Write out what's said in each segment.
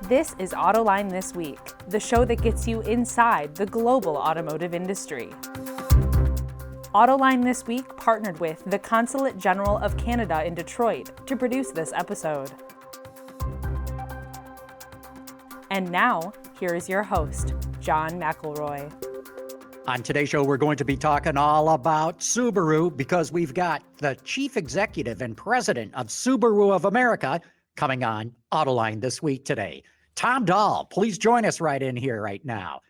This is Autoline This Week, the show that gets you inside the global automotive industry. Autoline This Week partnered with the Consulate General of Canada in Detroit to produce this episode. And now, here is your host, John McElroy. On today's show, we're going to be talking all about Subaru because we've got the chief executive and president of Subaru of America coming on Autoline This Week today. Tom Dahl, please join us right in here right now.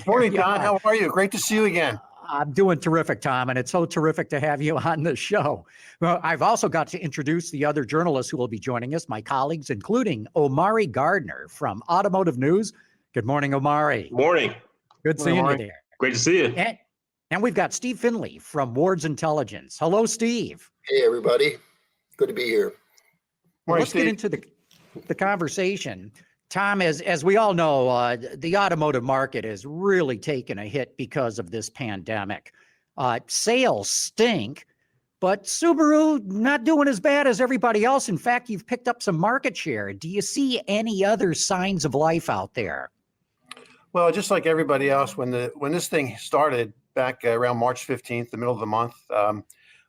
Morning, Don. How are you? Great to see you again. I'm doing terrific, Tom, and it's so terrific to have you on the show. Well, I've also got to introduce the other journalists who will be joining us, my colleagues, including Omari Gardner from Automotive News. Good morning, Omari. Morning. Good seeing you there. Great to see you. And we've got Steve Finlay from Wards Intelligence. Hello, Steve. Hey, everybody. Good to be here. Well, let's get into the conversation. Tom, as we all know, the automotive market has really taken a hit because of this pandemic. Sales stink, but Subaru not doing as bad as everybody else. In fact, you've picked up some market share. Do you see any other signs of life out there? Well, just like everybody else, when this thing started back around March 15th, the middle of the month,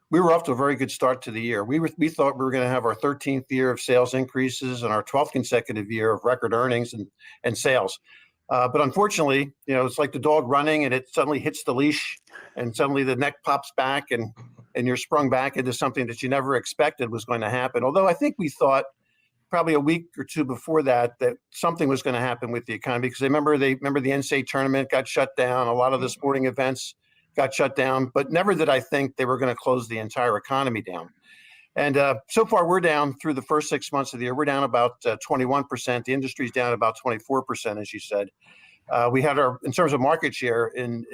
we were off to a very good start to the year. We thought we were going to have our 13th year of sales increases and our 12th consecutive year of record earnings and sales. But unfortunately, it's like the dog running and it suddenly hits the leash and suddenly the neck pops back and you're sprung back into something that you never expected was going to happen. Although I think we thought probably a week or two before that something was going to happen with the economy because remember the NCAA tournament got shut down. A lot of the sporting events got shut down, but never did I think they were going to close the entire economy down. And so far, we're down through the first 6 months of the year. We're down about 21%. The industry's down about 24%, as you said. We had in terms of market share in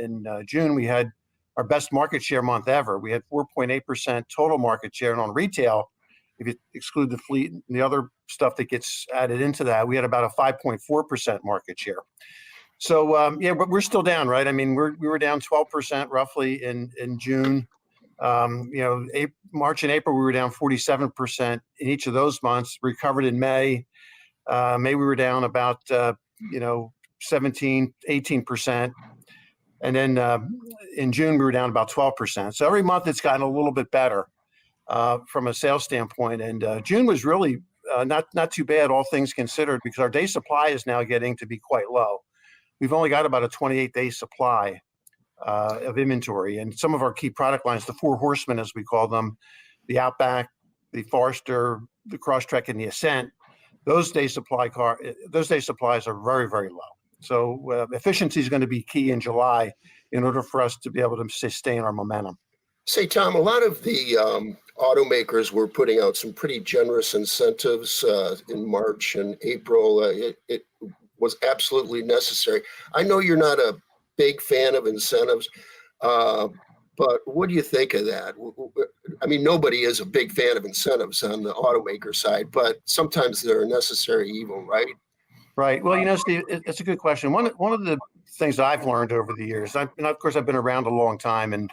June, we had our best market share month ever. We had 4.8% total market share. And on retail, if you exclude the fleet and the other stuff that gets added into that, we had about a 5.4% market share. So, but we're still down, right? I mean, we were down 12% roughly in June. March and April, we were down 47% in each of those months, recovered in May. May we were down about, 17, 18%. And then in June, we were down about 12%. So every month it's gotten a little bit better from a sales standpoint. And June was really not too bad, all things considered, because our day supply is now getting to be quite low. We've only got about a 28-day supply of inventory. And some of our key product lines, the four horsemen, as we call them, the Outback, the Forester, the Crosstrek, and the Ascent, those day supplies are very, very low. So efficiency is going to be key in July in order for us to be able to sustain our momentum. Say, Tom, a lot of the automakers were putting out some pretty generous incentives in March and April. It was absolutely necessary. I know you're not a big fan of incentives, but what do you think of that? I mean, nobody is a big fan of incentives on the automaker side, but sometimes they're a necessary evil, right? Right. Well, Steve, it's a good question. One of the things I've learned over the years, of course, I've been around a long time and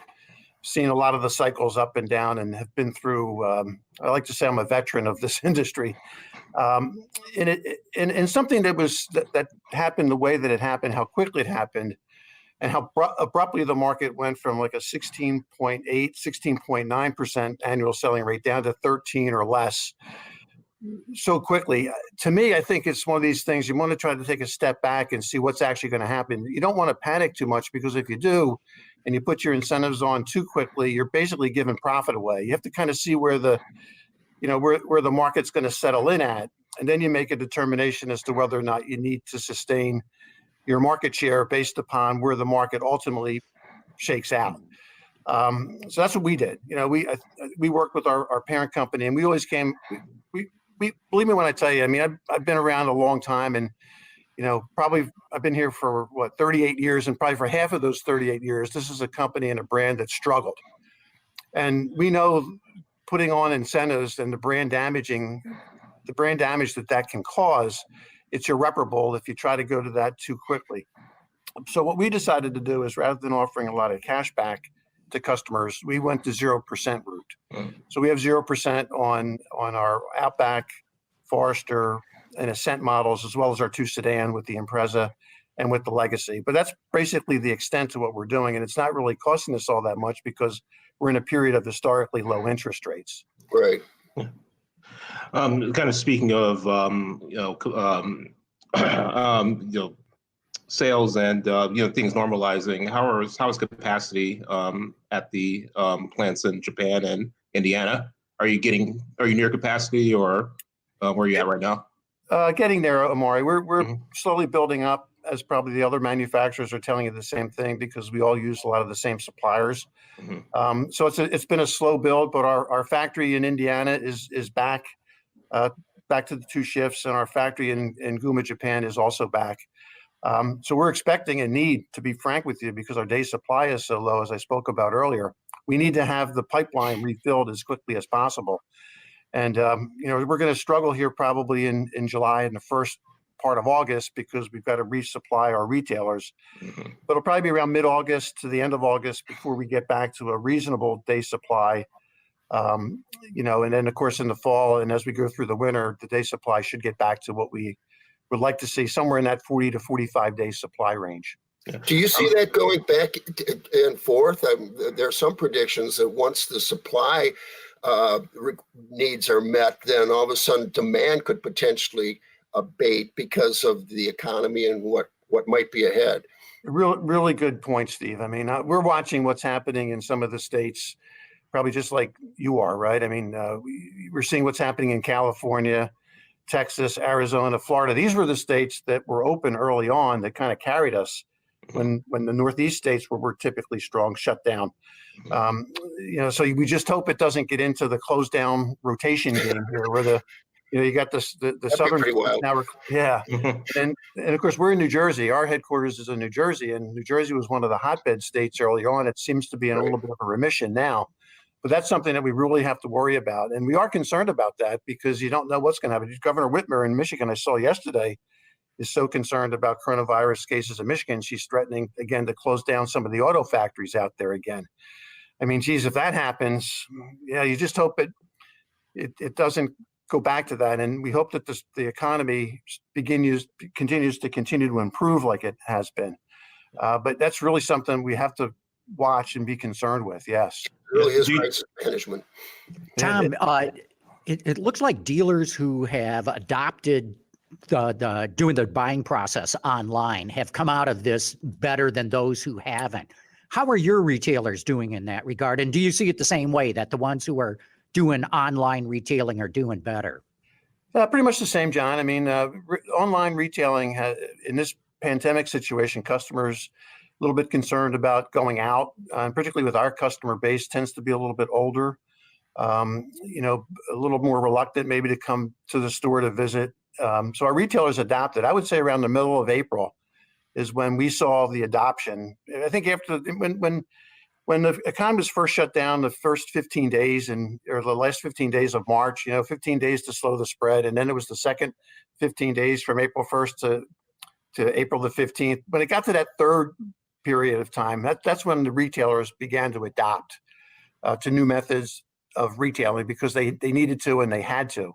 seen a lot of the cycles up and down and have been through, I like to say I'm a veteran of this industry. And something that happened the way that it happened, how quickly it happened, and how abruptly the market went from like a 16.8, 16.9% annual selling rate down to 13 or less so quickly. To me, I think it's one of these things you want to try to take a step back and see what's actually going to happen. You don't want to panic too much because if you do, and you put your incentives on too quickly, you're basically giving profit away. You have to kind of see where the market's going to settle in at, and then you make a determination as to whether or not you need to sustain your market share based upon where the market ultimately shakes out. So that's what we did. We worked with our parent company, and we always came. We believe me when I tell you. I mean, I've been around a long time, and probably I've been here for 38 years, and probably for half of those 38 years, this is a company and a brand that struggled. And we know putting on incentives and the brand damage that can cause, it's irreparable if you try to go to that too quickly. So what we decided to do is rather than offering a lot of cash back to customers, we went to 0% route. So we have 0% on our Outback, Forester, and Ascent models, as well as our 2 sedan with the Impreza and with the Legacy. But that's basically the extent to what we're doing. And it's not really costing us all that much because we're in a period of historically low interest rates. Right. Kind of speaking of, sales and, things normalizing, how is capacity at the plants in Japan and Indiana? Are you near capacity, or where are you at right now? Getting there, Omari. We're slowly building up, as probably the other manufacturers are telling you the same thing, because we all use a lot of the same suppliers. So it's been a slow build, but our factory in Indiana is back to the 2 shifts, and our factory in Guma, Japan is also back. So we're expecting a need, to be frank with you, because our day supply is so low, as I spoke about earlier. We need to have the pipeline refilled as quickly as possible. And, we're going to struggle here probably in July and the first part of August, because we've got to resupply our retailers. But it'll probably be around mid-August to the end of August before we get back to a reasonable day supply. And then, of course, in the fall and as we go through the winter, the day supply should get back to what we would like to see, somewhere in that 40 to 45 day supply range. Do you see that going back and forth? There are some predictions that once the supply needs are met, then all of a sudden demand could potentially abate because of the economy and what might be ahead. Really good point, Steve. I mean, we're watching what's happening in some of the states, probably just like you are, right? I mean, we're seeing what's happening in California, Texas, Arizona, Florida. These were the states that were open early on that kind of carried us when the Northeast states, where we're typically strong, shut down. So we just hope it doesn't get into the close down rotation game here, where you got the southern now. Yeah. And of course, we're in New Jersey. Our headquarters is in New Jersey, and New Jersey was one of the hotbed states early on. It seems to be in a little bit of a remission now. But that's something that we really have to worry about. And we are concerned about that, because you don't know what's going to happen. Governor Whitmer in Michigan, I saw yesterday, is so concerned about coronavirus cases in Michigan. She's threatening, again, to close down some of the auto factories out there again. I mean, geez, if that happens, yeah, you just hope it doesn't go back to that. And we hope that the economy continues to improve like it has been. But that's really something we have to watch and be concerned with. Yes. It really is crisis management. Tom, it looks like dealers who have adopted doing the buying process online have come out of this better than those who haven't. How are your retailers doing in that regard? And do you see it the same way, that the ones who are doing online retailing are doing better? Pretty much the same, John. I mean, online retailing in this pandemic situation, customers a little bit concerned about going out, and particularly with our customer base tends to be a little bit older, a little more reluctant maybe to come to the store to visit. So our retailers adopted. I would say around the middle of April is when we saw the adoption. I think after when the economy was first shut down, the first 15 days or the last 15 days of March, 15 days to slow the spread, and then it was the second 15 days from April 1st to April the 15th. When it got to that third period of time, that's when the retailers began to adopt to new methods of retailing, because they needed to and they had to.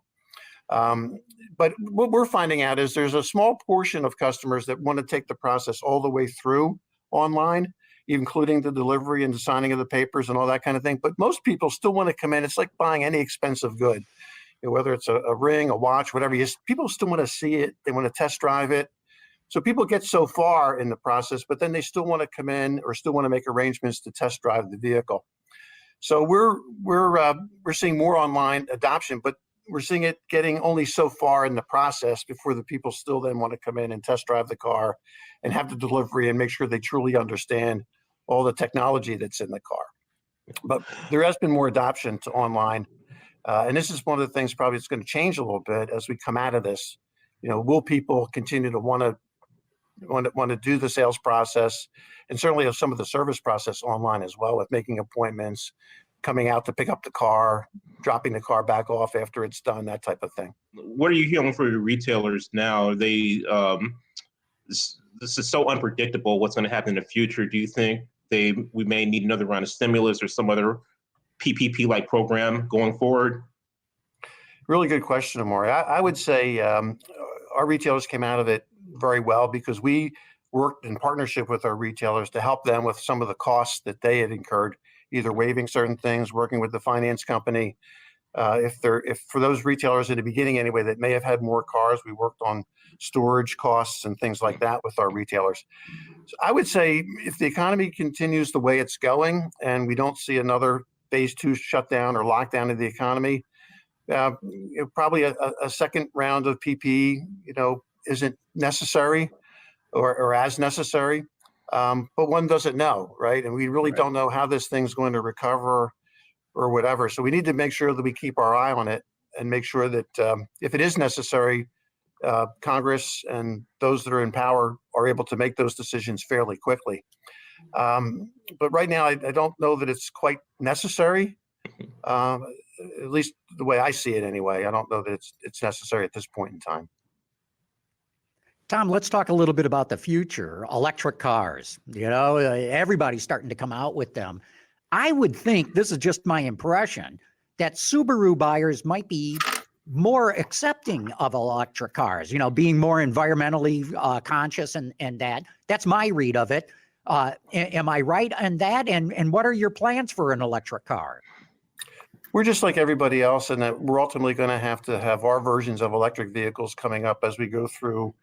But what we're finding out is there's a small portion of customers that want to take the process all the way through online, including the delivery and the signing of the papers and all that kind of thing. But most people still want to come in. It's like buying any expensive good, whether it's a ring, a watch, whatever. People still want to see it. They want to test drive it. So people get so far in the process, but then they still want to come in or still want to make arrangements to test drive the vehicle. So we're seeing more online adoption, but we're seeing it getting only so far in the process before the people still then want to come in and test drive the car and have the delivery and make sure they truly understand all the technology that's in the car. But there has been more adoption to online. And this is one of the things probably that's going to change a little bit as we come out of this. Will people continue to want to do the sales process, and certainly some of the service process online as well, with making appointments, coming out to pick up the car, dropping the car back off after it's done, that type of thing. What are you hearing from your retailers now? They this is so unpredictable. What's going to happen in the future? Do you think we may need another round of stimulus or some other PPP-like program going forward? Really good question, Omari. I would say our retailers came out of it very well because we worked in partnership with our retailers to help them with some of the costs that they had incurred, either waiving certain things, working with the finance company. If for those retailers in the beginning anyway that may have had more cars, we worked on storage costs and things like that with our retailers. So I would say if the economy continues the way it's going and we don't see another phase 2 shutdown or lockdown of the economy, probably a second round of PPE, isn't necessary or as necessary. But one doesn't know, right? And we really don't know how this thing's going to recover or whatever. So we need to make sure that we keep our eye on it and make sure that if it is necessary, Congress and those that are in power are able to make those decisions fairly quickly. But right now, I don't know that it's quite necessary. At least the way I see it anyway. I don't know that it's necessary at this point in time. Tom, let's talk a little bit about the future. Electric cars, everybody's starting to come out with them. I would think, this is just my impression, that Subaru buyers might be more accepting of electric cars, being more environmentally conscious and that's my read of it. Am I right on that? And what are your plans for an electric car? We're just like everybody else in that we're ultimately going to have our versions of electric vehicles coming up as we go through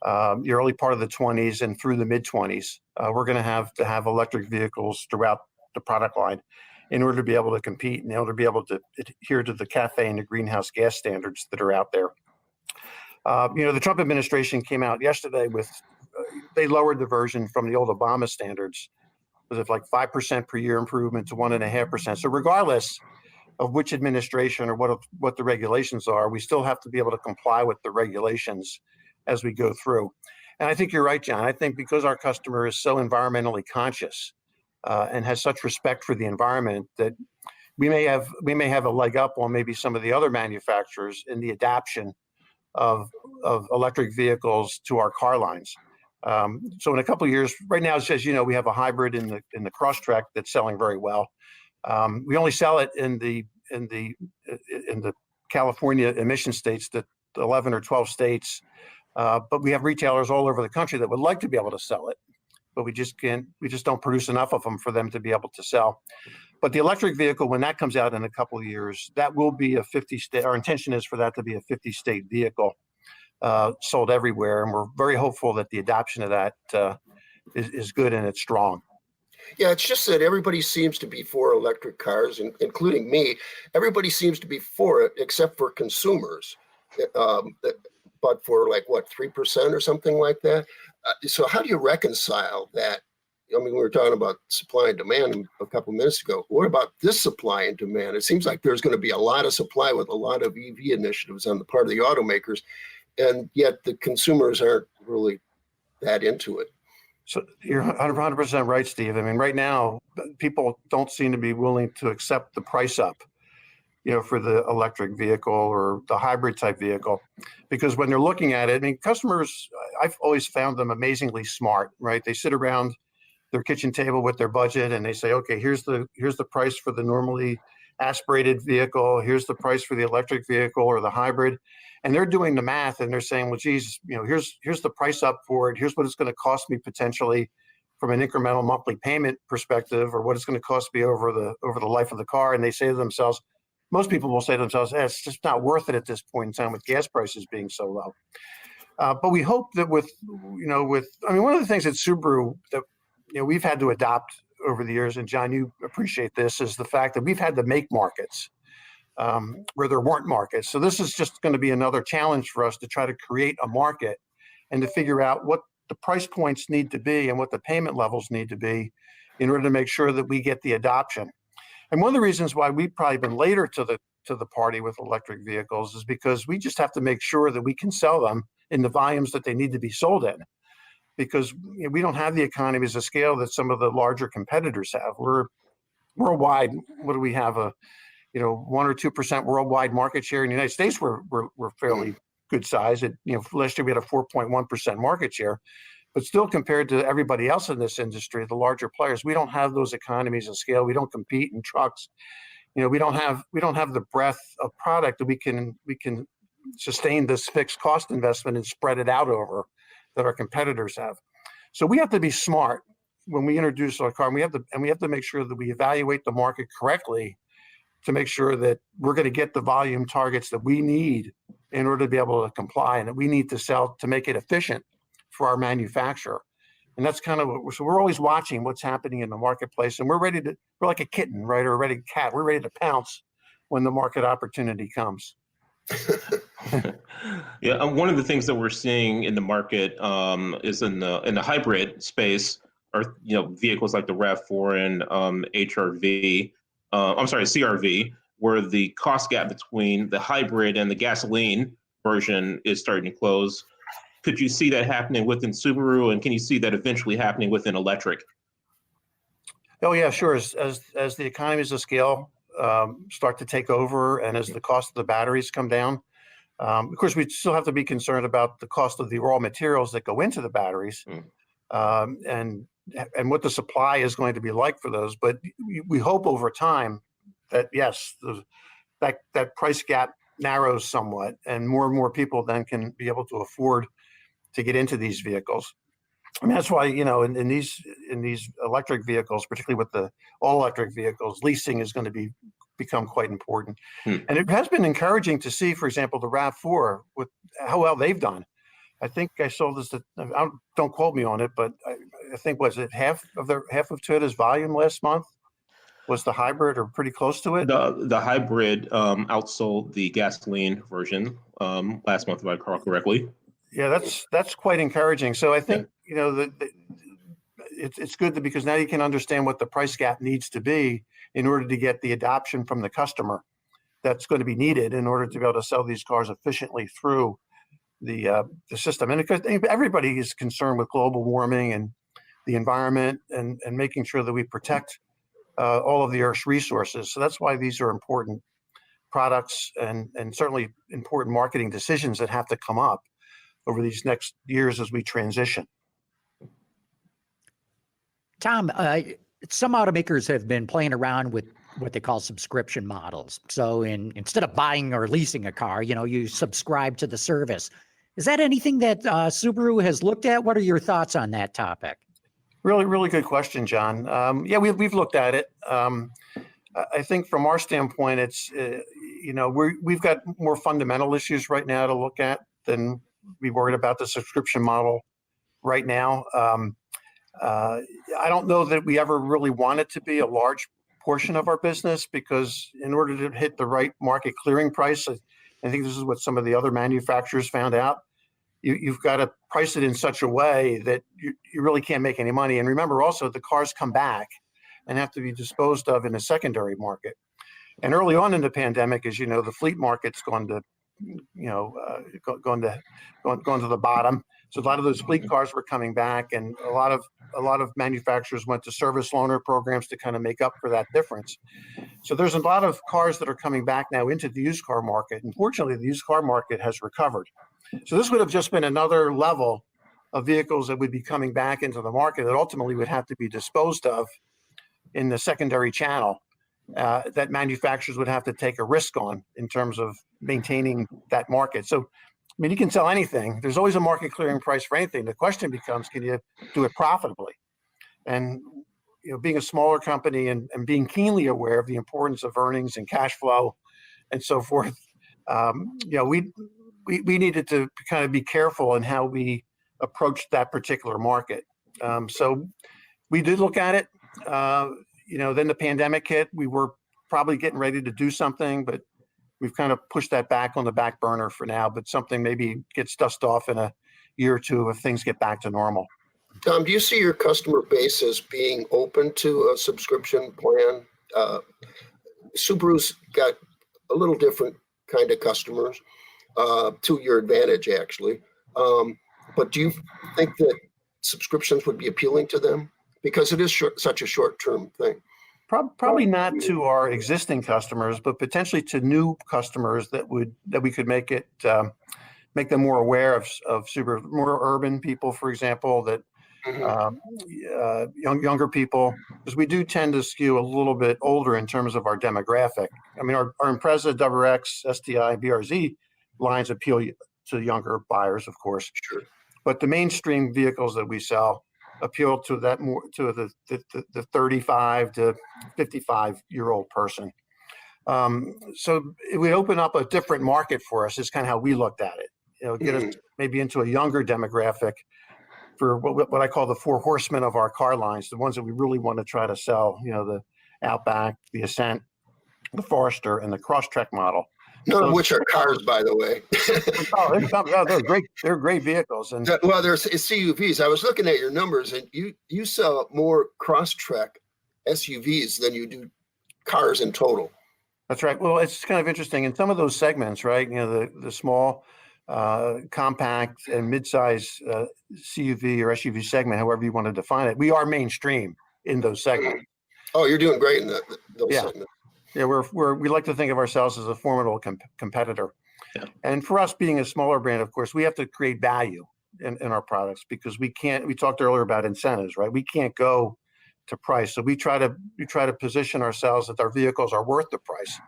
the early part of the 20s and through the mid 20s. We're going to have electric vehicles throughout the product line in order to be able to compete and in order to be able to adhere to the CAFE and the greenhouse gas standards that are out there. The Trump administration came out yesterday with, they lowered the version from the old Obama standards. Was it like 5% per year improvement to 1.5%? So regardless of which administration or what the regulations are, we still have to be able to comply with the regulations as we go through. And I think you're right, John. I think because our customer is so environmentally conscious and has such respect for the environment that we may have a leg up on maybe some of the other manufacturers in the adoption of electric vehicles to our car lines. So in a couple of years, right now, as you know, we have a hybrid in the Crosstrek that's selling very well. We only sell it in the California emission states, that 11 or 12 states, but we have retailers all over the country that would like to be able to sell it, but we just don't produce enough of them for them to be able to sell. But the electric vehicle, when that comes out in a couple of years, that will be a 50-state. Our intention is for that to be a 50-state vehicle sold everywhere, and we're very hopeful that the adoption of that is good and it's strong. Yeah, it's just that everybody seems to be for electric cars, including me. Everybody seems to be for it, except for consumers. But for 3% or something like that. So how do you reconcile that? I mean, we were talking about supply and demand a couple minutes ago. What about this supply and demand? It seems like there's going to be a lot of supply with a lot of EV initiatives on the part of the automakers, and yet the consumers aren't really that into it. So you're 100% right, Steve. I mean, right now, people don't seem to be willing to accept the price up, for the electric vehicle or the hybrid type vehicle, because when they're looking at it, I mean, customers, I've always found them amazingly smart, right? They sit around their kitchen table with their budget and they say, okay, here's the price for the normally aspirated vehicle. Here's the price for the electric vehicle or the hybrid. And they're doing the math and they're saying, well, geez, here's the price up for it. Here's what it's going to cost me potentially from an incremental monthly payment perspective, or what it's going to cost me over the life of the car. And they say to themselves, most people will say to themselves, it's just not worth it at this point in time with gas prices being so low. But we hope that one of the things that Subaru that we've had to adopt over the years, and John, you appreciate this, is the fact that we've had to make markets where there weren't markets. So this is just going to be another challenge for us to try to create a market and to figure out what the price points need to be and what the payment levels need to be in order to make sure that we get the adoption. And one of the reasons why we've probably been later to the party with electric vehicles is because we just have to make sure that we can sell them in the volumes that they need to be sold in, because we don't have the economies of scale that some of the larger competitors have. We're worldwide. What do we have? 1 or 2% worldwide market share. In the United States, we're fairly good size. Last year we had a 4.1% market share. But still, compared to everybody else in this industry, the larger players, we don't have those economies of scale. We don't compete in trucks. We don't have the breadth of product that we can sustain this fixed cost investment and spread it out over that our competitors have. So we have to be smart when we introduce our car, and we have to make sure that we evaluate the market correctly to make sure that we're going to get the volume targets that we need in order to be able to comply, and that we need to sell to make it efficient for our manufacturer. And that's kind of what, so we're always watching what's happening in the marketplace, and we're like a kitten, right? Or a ready cat. We're ready to pounce when the market opportunity comes. Yeah, one of the things that we're seeing in the market is in the hybrid space, or vehicles like the RAV4 and HRV. CRV, where the cost gap between the hybrid and the gasoline version is starting to close. Could you see that happening within Subaru, and can you see that eventually happening within electric? Oh yeah, sure. As the economies of scale start to take over, and as the cost of the batteries come down, of course, we still have to be concerned about the cost of the raw materials that go into the batteries, and what the supply is going to be like for those. But we hope over time that yes, that price gap narrows somewhat, and more people then can be able to afford to get into these vehicles. I mean, that's why, in these electric vehicles, particularly with the all electric vehicles, leasing is going to become quite important. And it has been encouraging to see, for example, the RAV4 with how well they've done. I think I saw this. Don't quote me on it, but I think was it half of Toyota's volume last month was the hybrid, or pretty close to it. The hybrid outsold the gasoline version last month, if I recall correctly. Yeah, that's quite encouraging. So I think it's good because now you can understand what the price gap needs to be in order to get the adoption from the customer that's going to be needed in order to be able to sell these cars efficiently through the system. And because everybody is concerned with global warming and the environment, and making sure that we protect all of the Earth's resources. So that's why these are important products, and certainly important marketing decisions that have to come up over these next years as we transition. Tom, some automakers have been playing around with what they call subscription models. So instead of buying or leasing a car, you subscribe to the service. Is that anything that Subaru has looked at? What are your thoughts on that topic? Really, really good question, John. Yeah, we've looked at it. I think from our standpoint, it's we've got more fundamental issues right now to look at than be worried about the subscription model right now. I don't know that we ever really want it to be a large portion of our business, because in order to hit the right market clearing price, I think this is what some of the other manufacturers found out. You've got to price it in such a way that you really can't make any money. And remember also, the cars come back and have to be disposed of in a secondary market. And early on in the pandemic, as you know, the fleet market's gone to the bottom. So a lot of those fleet cars were coming back, and a lot of manufacturers went to service loaner programs to kind of make up for that difference. So there's a lot of cars that are coming back now into the used car market. And fortunately, the used car market has recovered. So this would have just been another level of vehicles that would be coming back into the market that ultimately would have to be disposed of in the secondary channel, that manufacturers would have to take a risk on in terms of maintaining that market. So, I mean, you can sell anything. There's always a market clearing price for anything. The question becomes, can you do it profitably? And being a smaller company and being keenly aware of the importance of earnings and cash flow and so forth, we needed to kind of be careful in how we approached that particular market. So we did look at it. Then the pandemic hit. We were probably getting ready to do something, but we've kind of pushed that back on the back burner for now. But something maybe gets dust off in a year or two if things get back to normal. Tom, do you see your customer base as being open to a subscription plan? Subaru's got a little different kind of customers, to your advantage, actually. But do you think that subscriptions would be appealing to them? Because it is such a short-term thing. Probably not to our existing customers, but potentially to new customers that we could make them more aware of Subaru, more urban people, for example, that younger people, because we do tend to skew a little bit older in terms of our demographic. I mean, our Impreza, WRX, STI, BRZ lines appeal to younger buyers, of course. Sure. But the mainstream vehicles that we sell appeal to that more to the 35 to 55-year-old person. So it would open up a different market for us. Is kind of how we looked at it. Get us maybe into a younger demographic for what I call the four horsemen of our car lines, the ones that we really want to try to sell. The Outback, the Ascent, the Forester, and the Crosstrek model. None of which are cars, by the way. They're great. They're great vehicles. And well, there's CUVs. I was looking at your numbers, and you sell more Crosstrek SUVs than you do cars in total. That's right. Well, it's kind of interesting in some of those segments, right? The small, compact, and midsize CUV or SUV segment, however you want to define it. We are mainstream in those segments. Oh, you're doing great in those segments. Yeah, we like to think of ourselves as a formidable competitor. Yeah. And for us being a smaller brand, of course, we have to create value in our products because we talked earlier about incentives, right? We can't go to price. So we try to position ourselves that our vehicles are worth the price.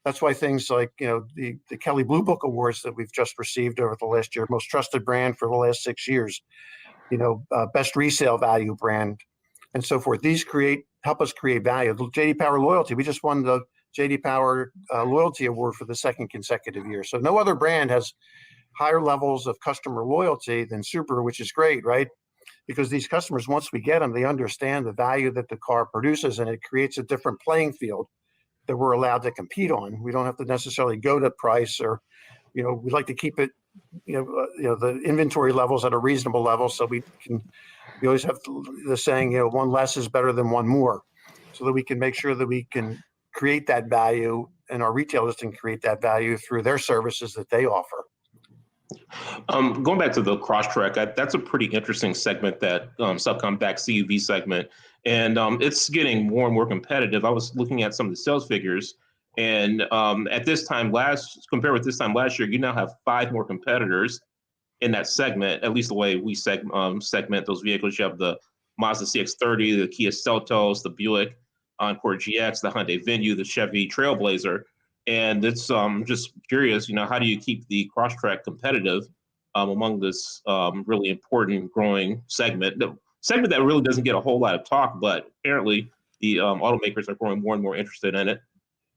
That's why things like, the Kelley Blue Book Awards that we've just received over the last year, most trusted brand for the last 6 years, best resale value brand, and so forth. These help us create value. The J.D. Power Loyalty, we just won the J.D. Power Loyalty Award for the second consecutive year. So no other brand has higher levels of customer loyalty than Subaru, which is great, right? Because these customers, once we get them, they understand the value that the car produces, and it creates a different playing field that we're allowed to compete on. We don't have to necessarily go to price, or, we like to keep it, the inventory levels at a reasonable level, so we always have the saying, one less is better than one more, so that we can make sure that we can create that value, and our retailers can create that value through their services that they offer. Going back to the Crosstrek, that's a pretty interesting segment, that subcompact CUV segment, and it's getting more and more competitive. I was looking at some of the sales figures, and at this time compared with this time last year, you now have 5 more competitors in that segment, at least the way we segment those vehicles. You have the Mazda CX-30, the Kia Seltos, the Buick Encore GX, the Hyundai Venue, the Chevy Trailblazer. And it's just curious, how do you keep the Crosstrek competitive among this really important growing segment? The segment that really doesn't get a whole lot of talk, but apparently the automakers are growing more and more interested in it.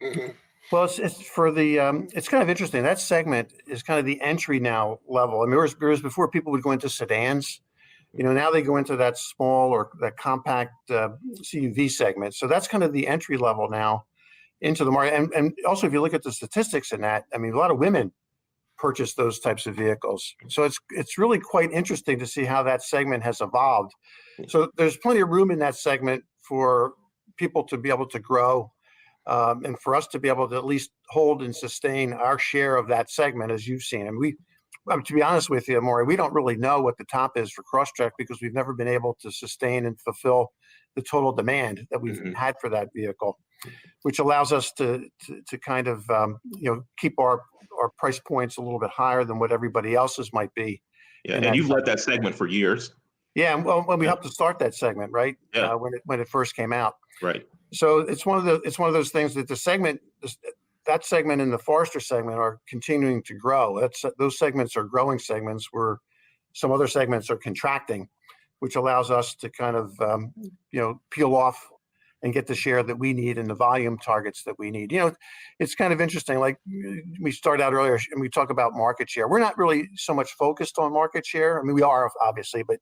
Mm-hmm. Well, it's kind of interesting. That segment is kind of the entry now level. I mean, whereas before people would go into sedans, now they go into that small or that compact CUV segment. So that's kind of the entry level now into the market. And also, if you look at the statistics in that, I mean, a lot of women purchase those types of vehicles. So it's really quite interesting to see how that segment has evolved. So there's plenty of room in that segment for people to be able to grow, and for us to be able to at least hold and sustain our share of that segment, as you've seen. And to be honest with you, Omari, we don't really know what the top is for Crosstrek because we've never been able to sustain and fulfill the total demand that we've had for that vehicle, which allows us to kind of keep our price points a little bit higher than what everybody else's might be. Yeah, and you've led that segment for years. Yeah, well, when we helped to start that segment, right? Yeah. When it first came out. Right. So it's one of those things that that segment and the Forester segment are continuing to grow. Those segments are growing segments where some other segments are contracting, which allows us to kind of peel off and get the share that we need and the volume targets that we need. It's kind of interesting. Like we started out earlier and we talk about market share. We're not really so much focused on market share. I mean, we are obviously, but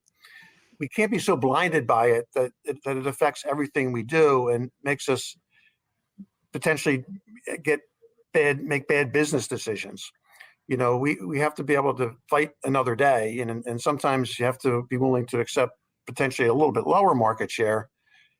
we can't be so blinded by it that it affects everything we do and makes us potentially make bad business decisions. We have to be able to fight another day, and sometimes you have to be willing to accept potentially a little bit lower market share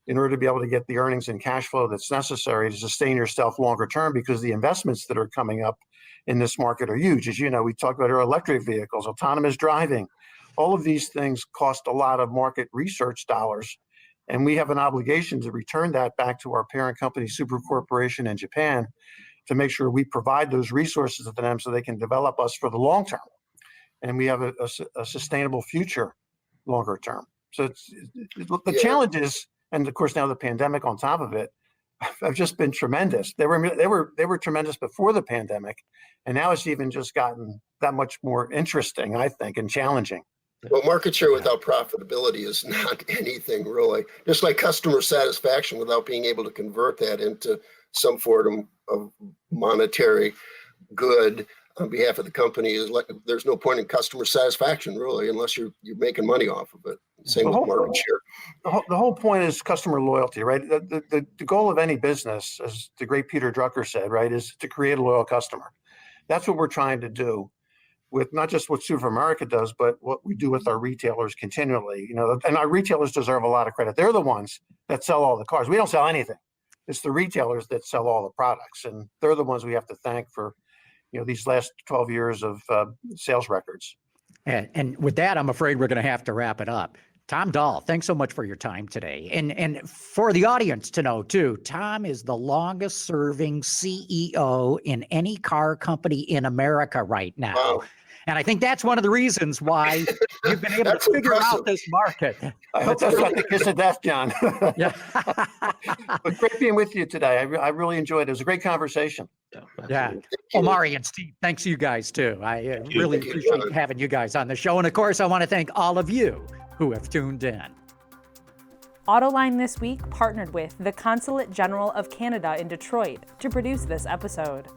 in order to be able to get the earnings and cash flow that's necessary to sustain yourself longer term, because the investments that are coming up in this market are huge. As you know, we talked about our electric vehicles, autonomous driving. All of these things cost a lot of market research dollars, and we have an obligation to return that back to our parent company, Subaru Corporation in Japan, to make sure we provide those resources to them so they can develop us for the long term, and we have a sustainable future longer term. So the challenge is, and of course now the pandemic on top of it, have just been tremendous. They were tremendous before the pandemic, and now it's even just gotten that much more interesting, I think, and challenging. Well, market share without profitability is not anything really. Just like customer satisfaction without being able to convert that into some form of monetary good on behalf of the company is like there's no point in customer satisfaction really unless you're making money off of it. Same with market share. The whole point is customer loyalty, right? The goal of any business, as the great Peter Drucker said, right, is to create a loyal customer. That's what we're trying to do with not just what Subaru America does, but what we do with our retailers continually. And our retailers deserve a lot of credit. They're the ones that sell all the cars. We don't sell anything. It's the retailers that sell all the products, and they're the ones we have to thank for these last 12 years of sales records. And with that, I'm afraid we're going to have to wrap it up. Tom Dahl, thanks so much for your time today. And for the audience to know too, Tom is the longest serving CEO in any car company in America right now. Wow. And I think that's one of the reasons why you've been able to figure out this market. I hope that's not the kiss of death, John. Yeah. But great being with you today. I really enjoyed it. It was a great conversation. Yeah. Omari and Steve, thanks to you guys too. I really appreciate having you guys on the show. And of course, I want to thank all of you who have tuned in. Autoline This Week partnered with the Consulate General of Canada in Detroit to produce this episode.